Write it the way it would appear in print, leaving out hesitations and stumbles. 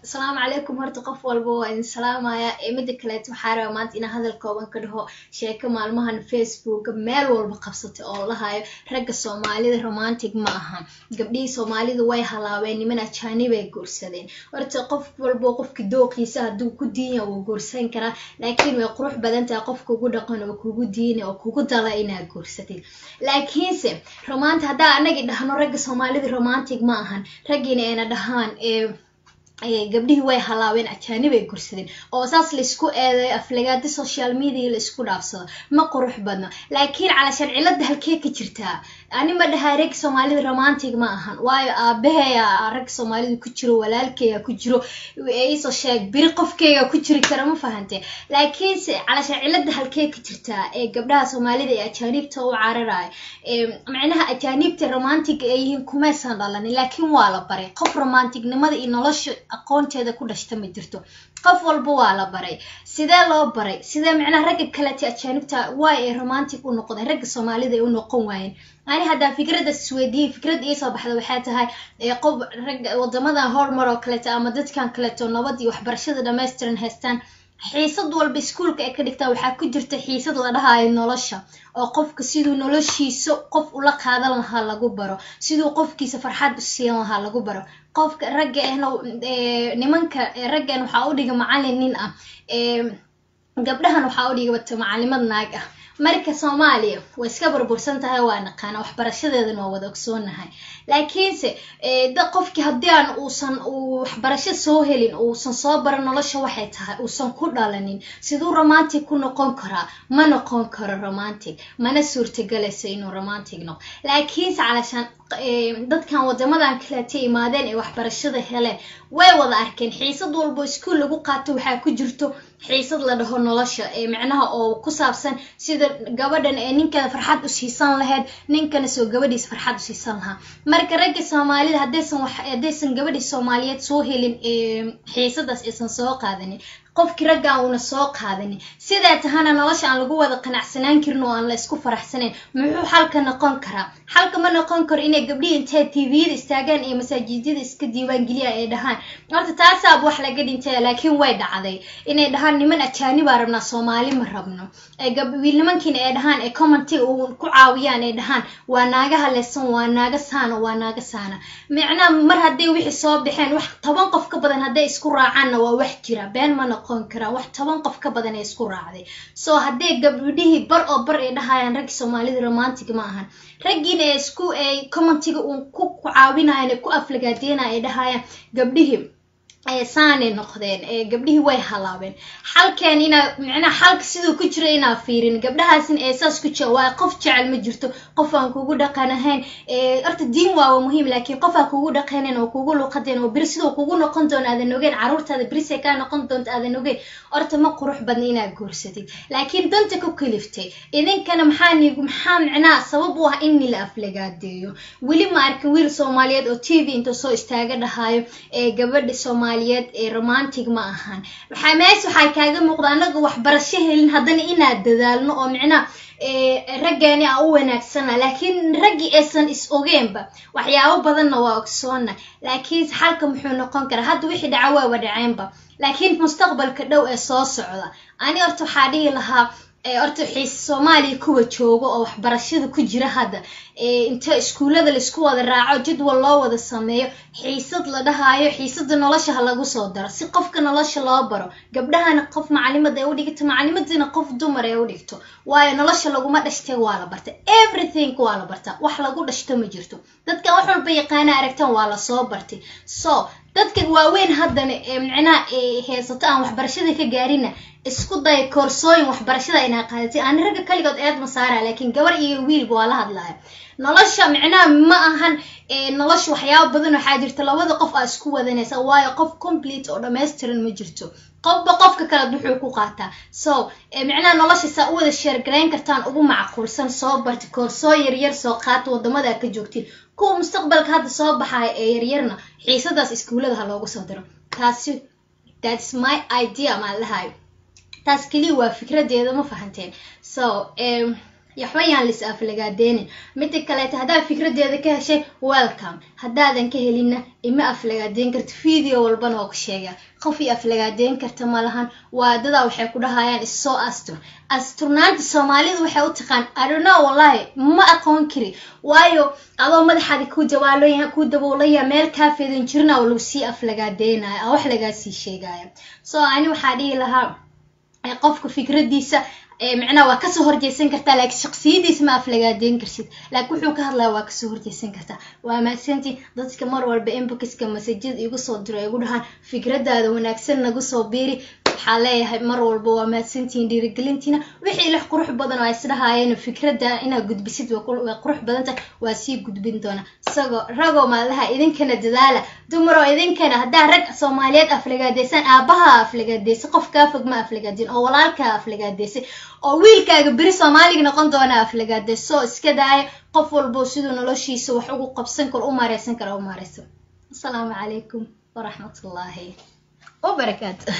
السلام عليكم هرت قف والبو إن سلام يا إمدك لا تحارب ما أنت إن هذا الكوبان كده شيء مع المهن فيسبوك ميل والبقصة الله هاي رجع الصومالي رومانتيك معها قبلي صومالي ذوي هلاوين من أشاني بيجورسدين هرت قف والبو قف كدوق يساعدو كدين أو جورسين كنا لكن ويقروح بدن تقف كوجود قن وكوجود دين أو كوجود دلائنا جورسدين لكن سه رومانت هذا أنا قد هنرجع صومالي رومانتيك معهن رجينا أنا دهان gabdhihii way halaaween ajaanib ay gursadeen oo saas la isku eeday aflagaada social media la isku dhaafsado ma qurux badna laakiin calashan cilada halkee ka jirtaa ani ma dhahay rag Soomaalida romantic ma ahan waayo aabaheeya rag Soomaalida ku jiro walaalkeeya ku jiro ay soo sheeg bir qofkeega ku jiri kara ma fahantay laakiin calashan cilada halkee ka jirtaa ee gabdhaha Soomaalida ay ajaanibta u cararay macnaha ajaanibta romantic ay yihiin kuma san dhalan laakiin waa la baray qof romantic nimada iyo nolosha aqoonteeda ku dhashta ma jirto qof walba waa la baray sidee loo baray sidee macnaha rag kale tii ajaanibta way ay romantic u noqdeen rag Soomaalida ay u noqon waayeen ani hada fikrada Sweden fikrad ay soo baxday waxay tahay qof rag wadamada horumar oo kale ama dadkan kale oo nabad iyo waxbarashada dhameystiran haystaan xiisad walba iskuulka ay ka dhigtaa waxa ku jirta xiisad la dhahayo nolosha oo qofka sidoo noloshiisa qof ula qaadan lahaa lagu baro sidoo qofkiisa farxad u siin lahaa lagu baro qofka ragga nimanka raggan waxa u dhiga macallin nin ah gabdhahan waxa u dhiga wata macallimad naag ah marka Soomaaliya way iska burbursan tahay waa naqaan waxbarashadeedana waa wada ogsoonahay laakiinse dad qofkii hadii aan uusan waxbarasho soo helin uusan soo baran nolosha waxay tahay uusan ku dhalanin sidoo romantic ku noqon kara ma noqon karo romantic mana suurtagelayso inuu romantic noqdo laakiinse calashan dadkan wadamadan kale tii imaadeen ee waxbarashada heleen way wada arkeen xiisad walba iskuul lagu qaato waxa ku jirto xiisad la dhaho nolosha macnaha oo ku saabsan sida gabadhan ee ninka farxad u siisan lahayd ninkana soo gabadhiis farxad u siisan lahaa marka ragga Soomaalida hadaysan gabadhi Soomaaliyeed soo helin xiisadaas aysan soo qaadanin qofkii ragga una soo qaadanin sida tahana nolosha aan lagu wada qanacsanaan karin oo aan la isku faraxsanayn muxuu xalka noqon karaa xalka ma noqon karo inay gabdhihi intee TV-da istaagaan ee masaajidada iska diiwaan geliya ay dhahaan horta taas aab wax laga dhintay laakiin way dhacday inay dhahaan niman ajaanib arabna Soomaali ma rabno wiil nimankiina ay dhahaan ee comment ku caawiyaan ay dhahaan waa naagaha leesan waa naaga saana macna mar haday wixii soo bixeen wax 10 qof ka badan haday isku raacaan waa wax jira been ma noqon kara wax 10 qof ka badan ay isku raacday soo haday gabdhihii bar oo bar ay dhahayaan rag Soomaalida romantic ma ahan ragina isku ay commentiga ku caawinayaan ku aflagaadeena ay dhahayaan gabdhihii saane noqdeen gabdhihii way halaabeen xalkeen ina macna xalka sidoo ku jira ina fiirin gabdhahaasina eesaas ku jawaa qof jecel ma jirto qof aan kugu dhaqanahayn horta diin waa muhiim laakiin qof aan kugu dhaqanayn oo kugu luqadeen oo bir sidoo kugu noqon doon aadan ogeen caruurtaada birise ka noqon doonta aadan ogeen horta ma qurux badna inaad guursatid laakiin danta ku kaliftay idinkana maxaa macna sabab u ah in la aflagaadeeyo wali ma arkin wiil Soomaaliyeed oo TV inta soo istaaga dhahayo gabadha Soomaaliyeed romantic ma ahan waxay kaaga muuqda anaga waxbarasho helin hadana inaad dadaalno oo macna ragani aan u wanaagsana laakiin raggi aysan is ogeenba waxyaabo badan waa ogsoona laakiin xalka muxuu noqon karaa hadda wixii dhacay waa dhaceenba laakiin mustaqbalka dhow ee soo socda ani horta waxa dhihi lahaa horta xiis Soomaaliya kuwa joogo oo waxbarashada ku jira hada inta iskuulada la isku wada raaco jadwal loo wada sameeyo xiisad la dhahayo xiisada nolosha lagu soo daro si qofka nolosha loo baro gabdhahana qof macallimad ay u dhigto macallimadina qof dumar ay u dhigto waayo nolosha lagu ma dhashtay waa la bartay everything waa la bartaa wax lagu dhashto ma jirto dadka wax walba yaqaan aragtan waa la soo bartay so dadka waaweyn hadana macnaha heesato aan waxbarashada ka gaarina isku day koorsooyin waxbarashada inay qaadatay aan ragga kaligood eed ma saara laakiin gabar iyo wiil waa la hadlaa nolosha macnaha ma ahan nolosha waxyaabo badan waxa jirta labada qof ay isku wadanaysa waayo qof complete oo dhameystiran ma jirto qofka kala wuxuu ku qaataa so macnaha nolosha saa u wada share gareyn kartaan ugu macquulsan soo barta koorsoo yar soo qaat wadamada ka joogtiin kuwa mustaqbalka hadda soo baxay ee yaryarna xiisadaas iskuulada loogu soo diro taasi that's my idea ma lahayo taas kali waa fikradeeda ma fahanteen so yaxwayaan lis aflagaadeenin midda kale hadaa fikradeeda ka heshay welcome hadaadan ka helina ima aflagaadeen karto video walbana oo ku sheega qof aflagaadeen karta malahan waa dada waxay ku dhahayaan is soo asturnaanta Soomaalidu waxay u taqaan I don't know wallahi ma aqoon kari waayo adoo madaxaadi ku jawaaloyaa ku daboolaya meel ka fiidan jirna oo lagu sii aflagaadeenay wax laga sii sheegaya so ani waxa dhihi lahaa qofka fikradiisa macna waa ka soo horjeesan kartaa laakiin shakhsiyadiisa ma aflagaadeen karsid laakiin wuxuu ka hadlaa waa ka soo horjeesan kartaa waa maasantii dadka mar walba inboxka message igu soo diray igu dhahan fikradaada wanaagsan nagu soo biiri waxa leeyahay mar walba waa maasantiin dhiirigelintiina wixii la qurux badan oo isdhahaayeen fikrada ina gudbisid waa qurux badanta waa sii gudbin doona sago rago maalaha idinkana dadaala dumaro idinkana hadaa rag Soomaaliyeed aflagaadeysan aabaha aflagaadeysan qofka fog ma aflagaadin oo walaalka aflagaadeysan oo wiilkaaga bari Soomaaliga noqon doona aflagaadeyso iska daay qof walba sidoo noloshiisa wax ugu qabsan karo u maareysan karo Assalaamu calaykum wa rahmatullaahi wa barakaatuh